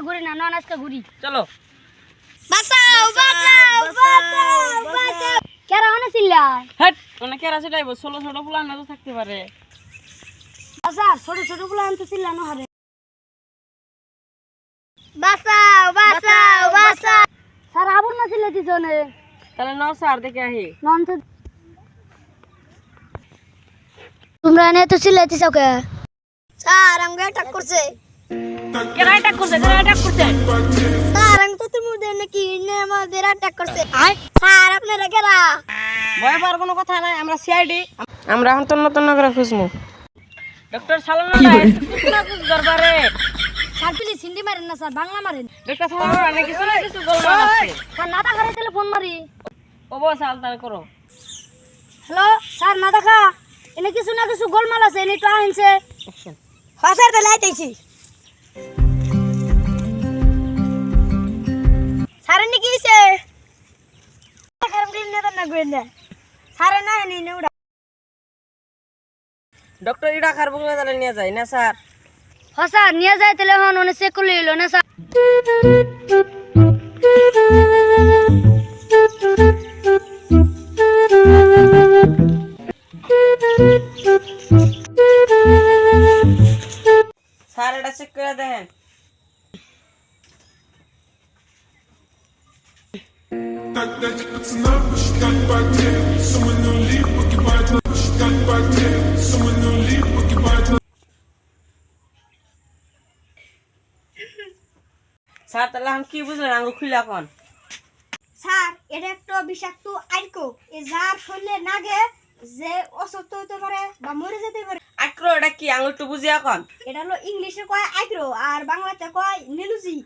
ঘুরি না নন আজকে ঘুরি চলো বাঁচাও বাঁচাও বাঁচাও বাঁচাও কেরা হনে চিল্লা হট কোন কেরা সেটাই ছোট ছোট প্লান না তো থাকতে পারে আচ্ছা ছোট ছোট গুলো আনতে চিল্লানো হারে বাঁচাও বাঁচাও বাঁচাও স্যার আবুল না চিল্লাতি জনে তাহলে ন স্যার দেখে আহি নন তো তোমরা এনে তো চিল্লাতি চাওকে স্যার আমাকে অ্যাটাক করছে কেরা অ্যাটাক করছে স্যার আমি তো তুমি নাকি নে আমাদের অ্যাটাক করছে স্যার আপনারা কেরা ভয় পাওয়ার কোনো কথা নাই আমরা সিআইডি আমরা এখন তো নতুন করে খুঁজমু ডক্টর সালানা নাই না কুছ দরবারে স্যার প্লিজ হিন্দি মারেন না স্যার বাংলা মারেন ডক্টর সালানা অনেক কিছু না কিছু গোলমাল আছে স্যার না দেখা তাহলে ফোন মারি ও বস আলতাল করো হ্যালো স্যার না দেখা এনে কিছু না কিছু গোলমাল আছে এনে তো আনছে অ্যাকশন হ্যাঁ স্যার তাহলে আইতেছি স্যার এনে কি হইছে খারাপ দিন না না গোয়েন্দা স্যার না এনে নেউড়া ডক্টর ইডা খারবো তাহলে নিয়ে যায় না স্যার হ্যাঁ স্যার নিয়ে যায় তাহলে হন ওনে চেক করে লইলো না স্যার স্যার এটা চেক করে দেখেন স্যার তাহলে আমি কি বুঝলেন আঙ্গুল খুলে এখন স্যার এটা একটা বিষাক্ত আইকো এ যার শরীরে নাগে যে অসুস্থ হতে পারে বা মরে যেতে পারে আক্রো এটা কি আঙ্গুল একটু বুঝি এখন এটা হলো ইংলিশে কয় আইক্রো আর বাংলাতে কয় নিলুজি